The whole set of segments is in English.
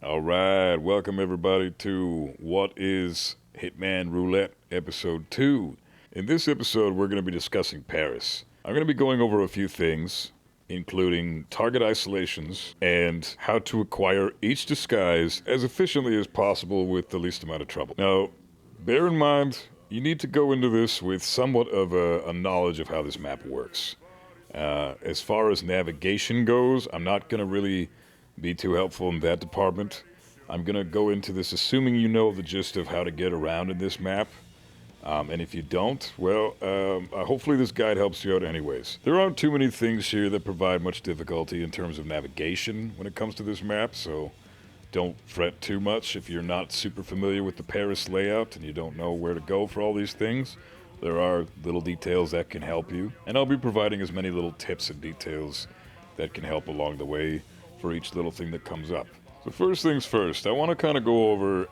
All right, welcome everybody to What is Hitman Roulette episode 2. In this episode, we're going to be discussing Paris. I'm going to be going over a few things, including target isolations and how to acquire each disguise as efficiently as possible with the least amount of trouble. Now, bear in mind, you need to go into this with somewhat of a knowledge of how this map works. As far as navigation goes, I'm not going to really be too helpful in that department. I'm going to go into this assuming you know the gist of how to get around in this map. And if you don't, well, hopefully this guide helps you out anyways. There aren't too many things here that provide much difficulty in terms of navigation when it comes to this map, so don't fret too much if you're not super familiar with the Paris layout and you don't know where to go for all these things. There are little details that can help you, and I'll be providing as many little tips and details that can help along the way for each little thing that comes up. So first things first, I want to kind of go over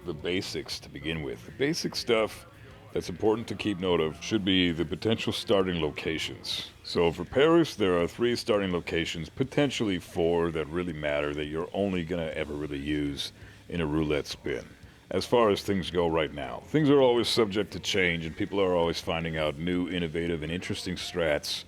the basics to begin with. The basic stuff that's important to keep note of should be the potential starting locations. So for Paris, there are 3 starting locations, potentially 4 that really matter that you're only going to ever really use in a roulette spin. As far as things go right now, things are always subject to change and people are always finding out new, innovative, and interesting strats.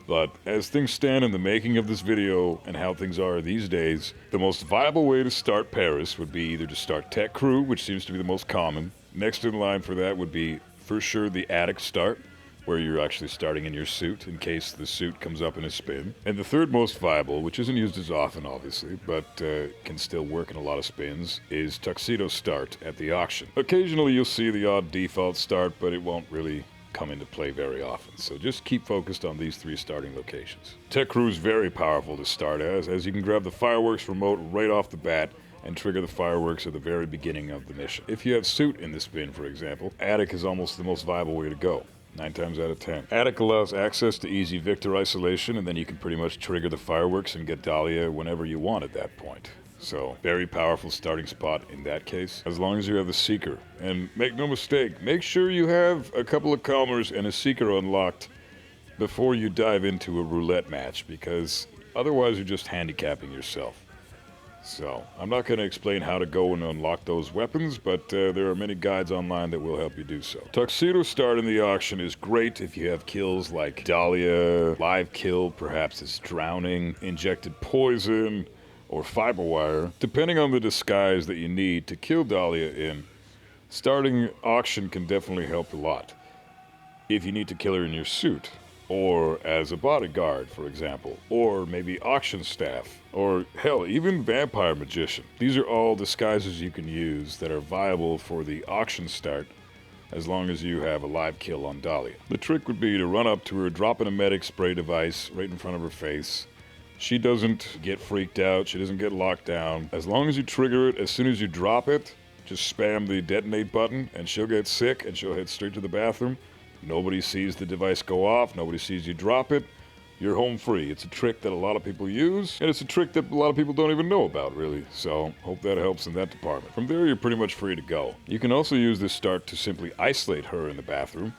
But as things stand in the making of this video and how things are these days, the most viable way to start Paris would be either to start Tech Crew, which seems to be the most common. Next in line for that would be, for sure, the Attic start, where you're actually starting in your suit in case the suit comes up in a spin. And the third most viable, which isn't used as often obviously, but can still work in a lot of spins, is Tuxedo start at the auction. Occasionally you'll see the odd default start, but it won't really come into play very often, so just keep focused on these 3 starting locations. Tech Crew is very powerful to start as you can grab the fireworks remote right off the bat and trigger the fireworks at the very beginning of the mission. If you have suit in the spin, for example, Attic is almost the most viable way to go. 9 times out of 10. Attic allows access to easy Victor isolation, and then you can pretty much trigger the fireworks and get Dahlia whenever you want at that point. So, very powerful starting spot in that case, as long as you have the Seeker. And make no mistake, make sure you have a couple of Calmers and a Seeker unlocked before you dive into a roulette match, because otherwise you're just handicapping yourself. So, I'm not going to explain how to go and unlock those weapons, but there are many guides online that will help you do so. Tuxedo start in the auction is great if you have kills like Dahlia, live kill, perhaps it's drowning, injected poison, or fiber wire. Depending on the disguise that you need to kill Dahlia in, starting auction can definitely help a lot. If you need to kill her in your suit, or as a bodyguard, for example, or maybe auction staff, or hell, even vampire magician. These are all disguises you can use that are viable for the auction start as long as you have a live kill on Dahlia. The trick would be to run up to her, drop an emetic spray device right in front of her face. She doesn't get freaked out, she doesn't get locked down. As long as you trigger it, as soon as you drop it, just spam the detonate button and she'll get sick and she'll head straight to the bathroom. Nobody sees the device go off, nobody sees you drop it, you're home free. It's a trick that a lot of people use, and it's a trick that a lot of people don't even know about, really. So, hope that helps in that department. From there, you're pretty much free to go. You can also use this start to simply isolate her in the bathroom,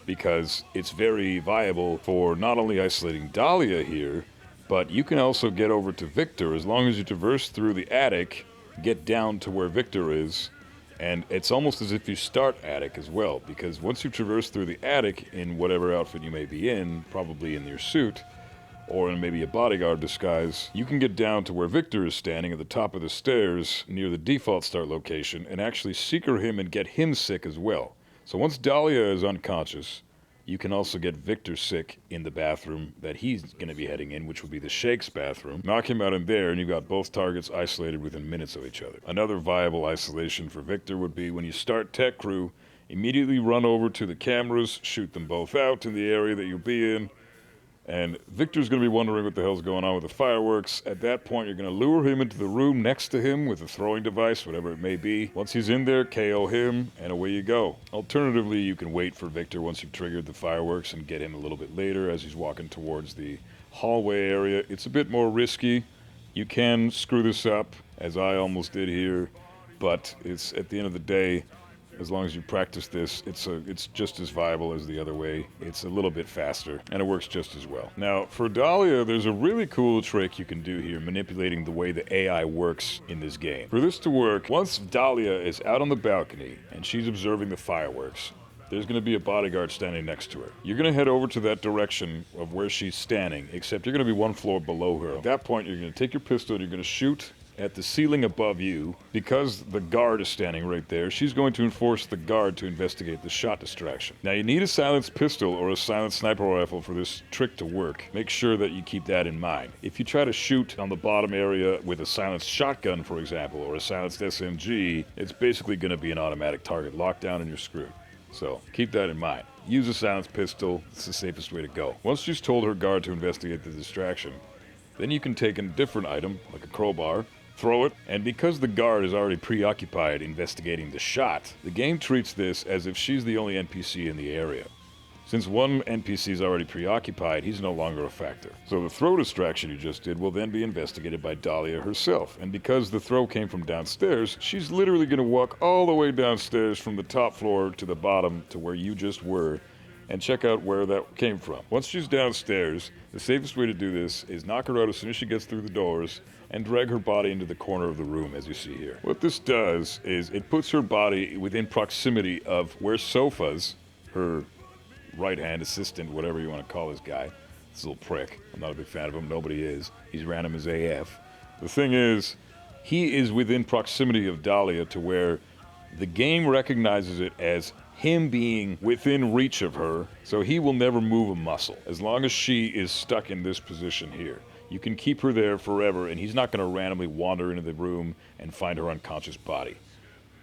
because it's very viable for not only isolating Dahlia here, but you can also get over to Victor as long as you traverse through the attic, get down to where Victor is, and it's almost as if you start Attic as well, because once you traverse through the attic in whatever outfit you may be in, probably in your suit, or in maybe a bodyguard disguise, you can get down to where Victor is standing at the top of the stairs near the default start location and actually seeker him and get him sick as well. So once Dahlia is unconscious, you can also get Victor sick in the bathroom that he's going to be heading in, which would be the Shake's bathroom. Knock him out in there, and you've got both targets isolated within minutes of each other. Another viable isolation for Victor would be when you start Tech Crew, immediately run over to the cameras, shoot them both out in the area that you'll be in, and Victor's going to be wondering what the hell's going on with the fireworks. At that point, you're going to lure him into the room next to him with a throwing device, whatever it may be. Once he's in there, KO him, and away you go. Alternatively, you can wait for Victor once you've triggered the fireworks and get him a little bit later as he's walking towards the hallway area. It's a bit more risky. You can screw this up, as I almost did here, but it's at the end of the day, As long as you practice this, it's just as viable as the other way. It's a little bit faster, and it works just as well. Now, for Dahlia, there's a really cool trick you can do here, manipulating the way the AI works in this game. For this to work, once Dahlia is out on the balcony and she's observing the fireworks, there's going to be a bodyguard standing next to her. You're going to head over to that direction of where she's standing, except you're going to be one floor below her. At that point, you're going to take your pistol and you're going to shoot at the ceiling above you. Because the guard is standing right there, she's going to enforce the guard to investigate the shot distraction. Now, you need a silenced pistol or a silenced sniper rifle for this trick to work. Make sure that you keep that in mind. If you try to shoot on the bottom area with a silenced shotgun, for example, or a silenced SMG, it's basically going to be an automatic target lockdown and you're screwed. So keep that in mind. Use a silenced pistol. It's the safest way to go. Once she's told her guard to investigate the distraction, then you can take a different item, like a crowbar, throw it, and because the guard is already preoccupied investigating the shot, the game treats this as if she's the only NPC in the area. Since one NPC is already preoccupied, he's no longer a factor. So the throw distraction you just did will then be investigated by Dahlia herself. And because the throw came from downstairs, she's literally going to walk all the way downstairs from the top floor to the bottom to where you just were and check out where that came from. Once she's downstairs, the safest way to do this is knock her out as soon as she gets through the doors and drag her body into the corner of the room, as you see here. What this does is it puts her body within proximity of where Sofas, her right-hand assistant, whatever you want to call this guy, this little prick. I'm not a big fan of him. Nobody is. He's random as AF. The thing is, he is within proximity of Dahlia to where the game recognizes it as him being within reach of her, so he will never move a muscle. As long as she is stuck in this position here, you can keep her there forever, and he's not going to randomly wander into the room and find her unconscious body.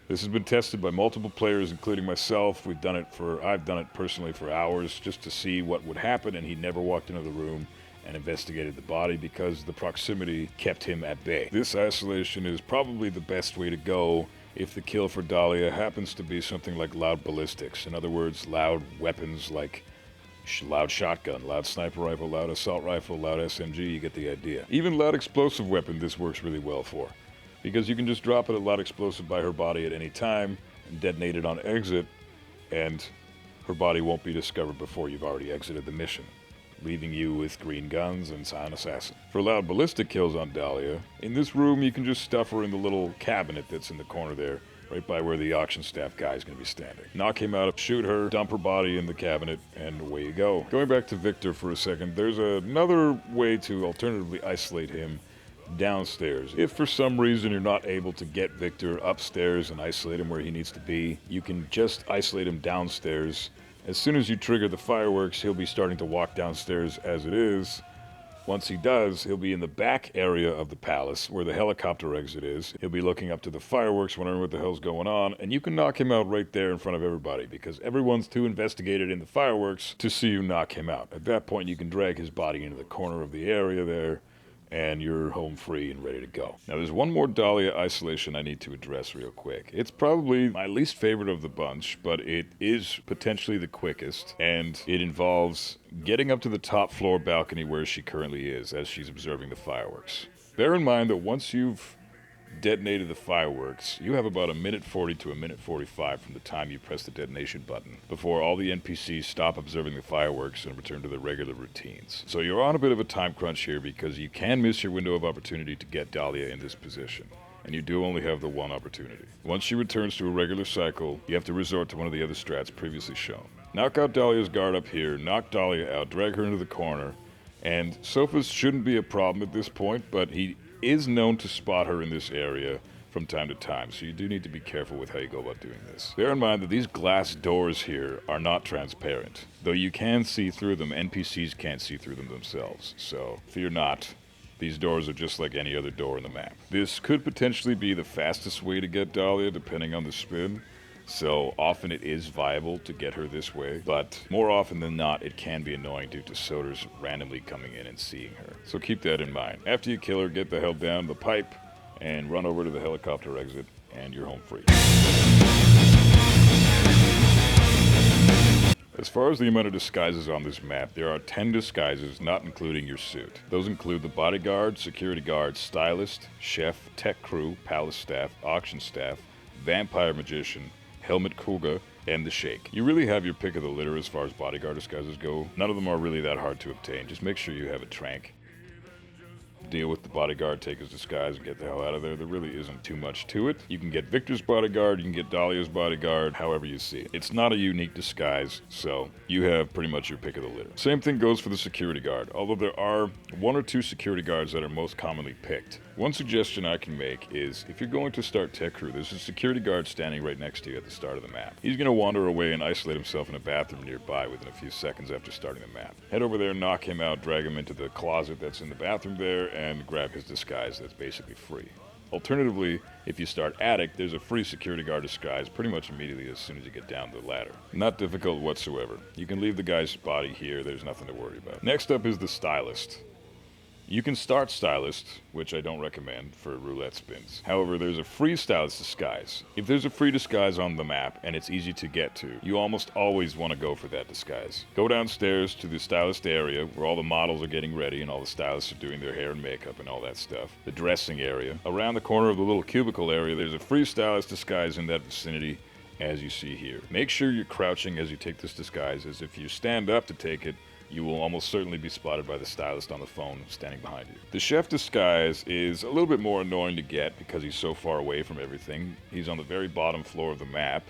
This has been tested by multiple players, including myself. I've done it personally for hours just to see what would happen, and he never walked into the room and investigated the body because the proximity kept him at bay. This isolation is probably the best way to go if the kill for Dahlia happens to be something like loud ballistics. In other words, loud weapons like loud shotgun, loud sniper rifle, loud assault rifle, loud SMG, you get the idea. Even loud explosive weapon this works really well for, because you can just drop it a loud explosive by her body at any time and detonate it on exit, and her body won't be discovered before you've already exited the mission, leaving you with green guns and silent assassin. For loud ballistic kills on Dahlia, in this room you can just stuff her in the little cabinet that's in the corner there, right by where the auction staff guy is going to be standing. Knock him out, shoot her, dump her body in the cabinet, and away you go. Going back to Victor for a second, there's another way to alternatively isolate him downstairs. If for some reason you're not able to get Victor upstairs and isolate him where he needs to be, you can just isolate him downstairs. As soon as you trigger the fireworks, he'll be starting to walk downstairs as it is. Once he does, he'll be in the back area of the palace where the helicopter exit is. He'll be looking up to the fireworks, wondering what the hell's going on, and you can knock him out right there in front of everybody because everyone's too investigated in the fireworks to see you knock him out. At that point, you can drag his body into the corner of the area there, and you're home free and ready to go. Now, there's one more Dahlia isolation I need to address real quick. It's probably my least favorite of the bunch, but it is potentially the quickest, and it involves getting up to the top floor balcony where she currently is as she's observing the fireworks. Bear in mind that once you've detonated the fireworks, you have about 1:40 to 1:45 from the time you press the detonation button before all the NPCs stop observing the fireworks and return to their regular routines. So you're on a bit of a time crunch here because you can miss your window of opportunity to get Dahlia in this position, and you do only have the one opportunity. Once she returns to a regular cycle, you have to resort to one of the other strats previously shown. Knock out Dahlia's guard up here, knock Dahlia out, drag her into the corner, and Sofas shouldn't be a problem at this point, but he is known to spot her in this area from time to time, so you do need to be careful with how you go about doing this. Bear in mind that these glass doors here are not transparent. Though you can see through them, NPCs can't see through them themselves, so fear not. These doors are just like any other door in the map. This could potentially be the fastest way to get Dahlia, depending on the spin. So often it is viable to get her this way, but more often than not, it can be annoying due to Soders randomly coming in and seeing her. So keep that in mind. After you kill her, get the hell down the pipe and run over to the helicopter exit, and you're home free. As far as the amount of disguises on this map, there are 10 disguises, not including your suit. Those include the bodyguard, security guard, stylist, chef, tech crew, palace staff, auction staff, vampire magician, Helmut Kulga, and the Shake. You really have your pick of the litter as far as bodyguard disguises go. None of them are really that hard to obtain. Just make sure you have a trank. Deal with the bodyguard, take his disguise, and get the hell out of there. There really isn't too much to it. You can get Victor's bodyguard, you can get Dahlia's bodyguard, however you see it. It's not a unique disguise, so you have pretty much your pick of the litter. Same thing goes for the security guard, although there are 1 or 2 security guards that are most commonly picked. One suggestion I can make is, if you're going to start Tech Crew, there's a security guard standing right next to you at the start of the map. He's going to wander away and isolate himself in a bathroom nearby within a few seconds after starting the map. Head over there, knock him out, drag him into the closet that's in the bathroom there, and grab his disguise that's basically free. Alternatively, if you start Attic, there's a free security guard disguise pretty much immediately as soon as you get down the ladder. Not difficult whatsoever. You can leave the guy's body here, there's nothing to worry about. Next up is the Stylist. You can start Stylist, which I don't recommend for roulette spins. However, there's a free Stylist disguise. If there's a free disguise on the map and it's easy to get to, you almost always want to go for that disguise. Go downstairs to the Stylist area where all the models are getting ready and all the stylists are doing their hair and makeup and all that stuff. The dressing area. Around the corner of the little cubicle area, there's a free Stylist disguise in that vicinity, as you see here. Make sure you're crouching as you take this disguise, as if you stand up to take it, you will almost certainly be spotted by the stylist on the phone standing behind you. The chef disguise is a little bit more annoying to get because he's so far away from everything. He's on the very bottom floor of the map,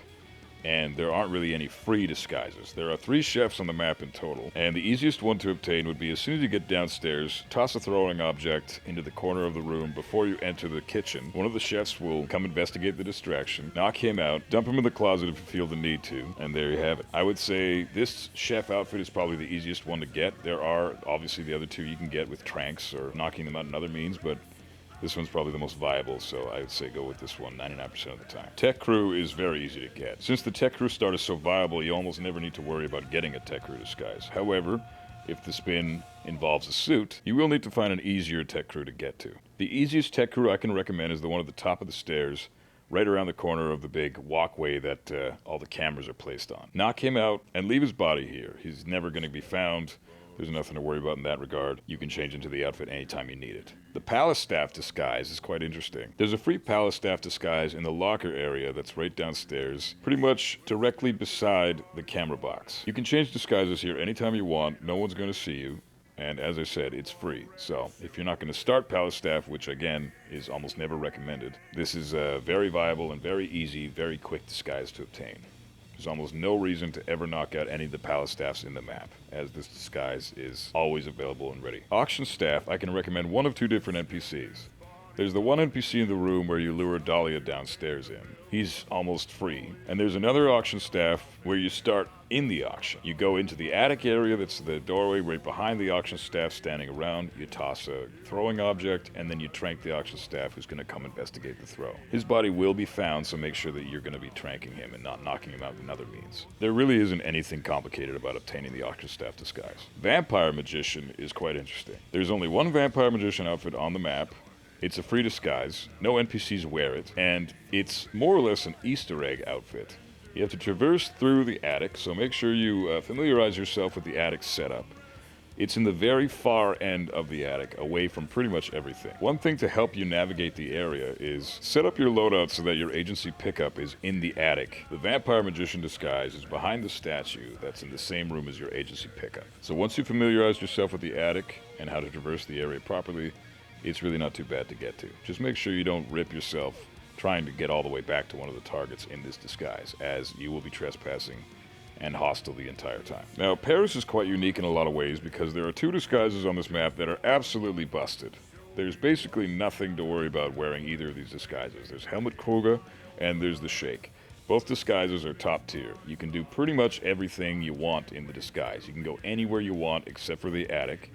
and there aren't really any free disguises. There are 3 chefs on the map in total, and the easiest one to obtain would be as soon as you get downstairs, toss a throwing object into the corner of the room before you enter the kitchen. One of the chefs will come investigate the distraction, knock him out, dump him in the closet if you feel the need to, and there you have it. I would say this chef outfit is probably the easiest one to get. There are obviously the other 2 you can get with tranks or knocking them out in other means, but this one's probably the most viable, so I would say go with this one 99% of the time. Tech Crew is very easy to get. Since the Tech Crew start is so viable, you almost never need to worry about getting a Tech Crew disguise. However, if the spin involves a suit, you will need to find an easier Tech Crew to get to. The easiest Tech Crew I can recommend is the one at the top of the stairs, right around the corner of the big walkway that all the cameras are placed on. Knock him out and leave his body here. He's never going to be found. There's nothing to worry about in that regard. You can change into the outfit anytime you need it. The Palace Staff disguise is quite interesting. There's a free Palace Staff disguise in the locker area that's right downstairs, pretty much directly beside the camera box. You can change disguises here anytime you want. No one's going to see you. And as I said, it's free. So if you're not going to start Palace Staff, which again is almost never recommended, this is a very viable and very easy, very quick disguise to obtain. There's almost no reason to ever knock out any of the Palace Staffs in the map, as this disguise is always available and ready. Auction Staff, I can recommend one of 2 different NPCs. There's the one NPC in the room where you lure Dahlia downstairs in. He's almost free. And there's another auction staff where you start in the auction. You go into the attic area, that's the doorway right behind the auction staff standing around. You toss a throwing object, and then you trank the auction staff who's going to come investigate the throw. His body will be found, so make sure that you're going to be tranking him and not knocking him out in other means. There really isn't anything complicated about obtaining the auction staff disguise. Vampire Magician is quite interesting. There's only one Vampire Magician outfit on the map. It's a free disguise, no NPCs wear it, and it's more or less an Easter egg outfit. You have to traverse through the attic, so make sure you familiarize yourself with the attic setup. It's in the very far end of the attic, away from pretty much everything. One thing to help you navigate the area is set up your loadout so that your agency pickup is in the attic. The Vampire Magician disguise is behind the statue that's in the same room as your agency pickup. So once you familiarize yourself with the attic and how to traverse the area properly, it's really not too bad to get to. Just make sure you don't rip yourself trying to get all the way back to one of the targets in this disguise, as you will be trespassing and hostile the entire time. Now, Paris is quite unique in a lot of ways because there are 2 disguises on this map that are absolutely busted. There's basically nothing to worry about wearing either of these disguises. There's Helmut Kulga and there's the Shake. Both disguises are top tier. You can do pretty much everything you want in the disguise. You can go anywhere you want except for the attic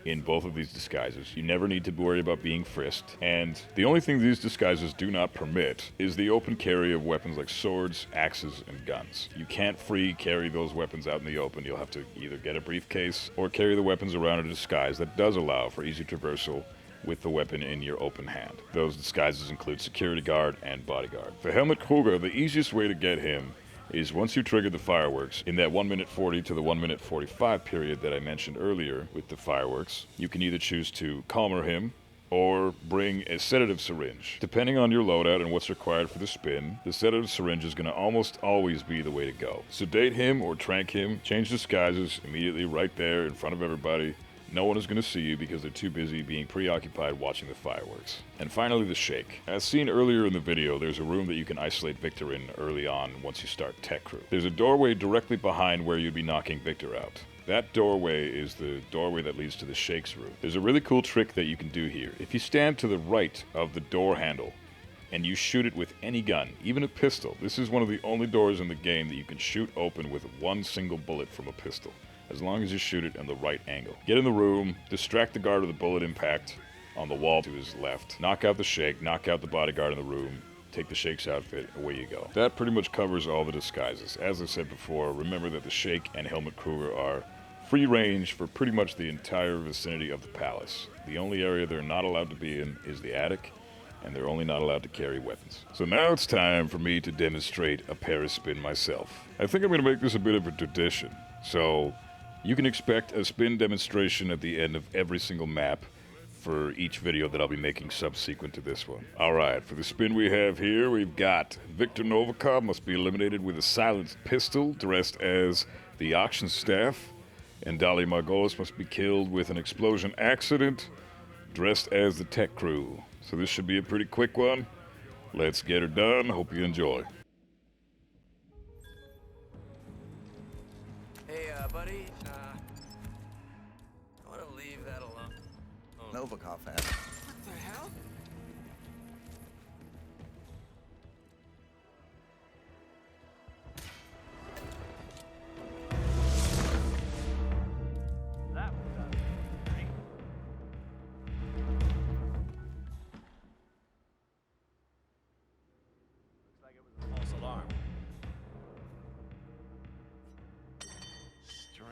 in both of these disguises. You never need to worry about being frisked, and the only thing these disguises do not permit is the open carry of weapons like swords, axes, and guns. You can't free carry those weapons out in the open. You'll have to either get a briefcase or carry the weapons around in a disguise that does allow for easy traversal with the weapon in your open hand. Those disguises include security guard and bodyguard. For Helmut Kulga, the easiest way to get him is once you trigger the fireworks, in that 1 minute 40 to the 1 minute 45 period that I mentioned earlier with the fireworks, you can either choose to calmer him or bring a sedative syringe. Depending on your loadout and what's required for the spin, the sedative syringe is going to almost always be the way to go. Sedate him or trank him, change disguises immediately right there in front of everybody. No one is going to see you because they're too busy being preoccupied watching the fireworks. And finally, the shake. As seen earlier in the video, there's a room that you can isolate Victor in early on once you start Tech Crew. There's a doorway directly behind where you'd be knocking Victor out. That doorway is the doorway that leads to the Shakes room. There's a really cool trick that you can do here. If you stand to the right of the door handle and you shoot it with any gun, even a pistol, this is one of the only doors in the game that you can shoot open with one single bullet from a pistol, as long as you shoot it in the right angle. Get in the room, distract the guard with a bullet impact on the wall to his left, knock out the Shake, knock out the bodyguard in the room, take the Shake's outfit, away you go. That pretty much covers all the disguises. As I said before, remember that the Shake and Helmut Kruger are free range for pretty much the entire vicinity of the palace. The only area they're not allowed to be in is the attic, and they're only not allowed to carry weapons. So now it's time for me to demonstrate a Paris spin myself. I think I'm going to make this a bit of a tradition. So you can expect a spin demonstration at the end of every single map for each video that I'll be making subsequent to this one. Alright, for the spin we have here, we've got Viktor Novikov must be eliminated with a silenced pistol, dressed as the auction staff. And Dali Margolis must be killed with an explosion accident, dressed as the Tech Crew. So this should be a pretty quick one. Let's get her done. Hope you enjoy. Hey, buddy, I want to leave that alone. Novikov had. What the hell? That was great. Looks like it was a false alarm. Strange.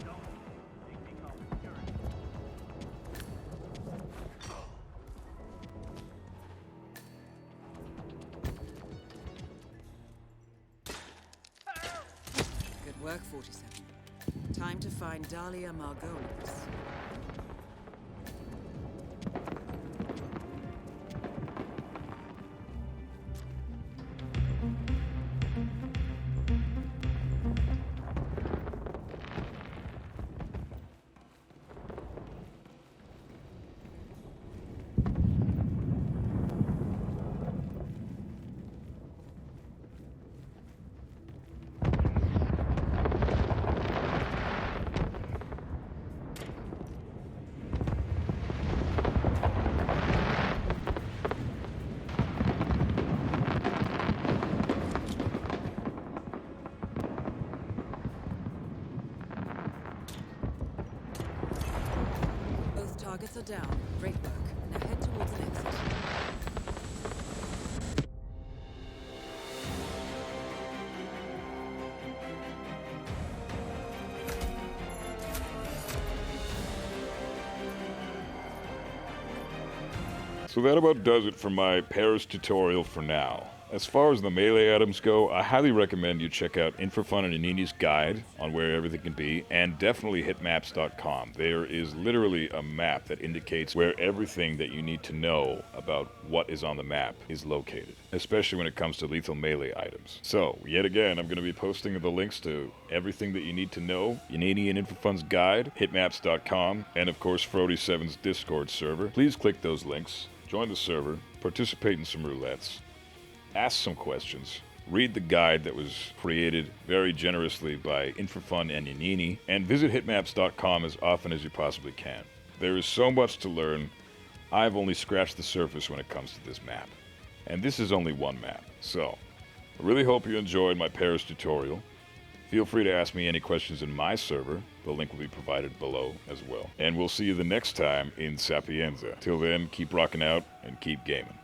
Don't make me call security. Good work, 47. Time to find Dahlia Margolis. Targets are down. Great work. Now head towards an exit. So that about does it for my Paris tutorial for now. As far as the melee items go, I highly recommend you check out In4Fun and Yannini's guide on where everything can be, and definitely HITMAPS.com. There is literally a map that indicates where everything that you need to know about what is on the map is located, especially when it comes to lethal melee items. So, yet again, I'm going to be posting the links to everything that you need to know, Yannini and In4Fun's guide, HITMAPS.com, and of course Frody7's Discord server. Please click those links, join the server, participate in some roulettes, ask some questions, read the guide that was created very generously by In4Fun and Yannini, and visit hitmaps.com as often as you possibly can. There is so much to learn. I've only scratched the surface when it comes to this map. And this is only one map. So, I really hope you enjoyed my Paris tutorial. Feel free to ask me any questions in my server. The link will be provided below as well. And we'll see you the next time in Sapienza. Till then, keep rocking out and keep gaming.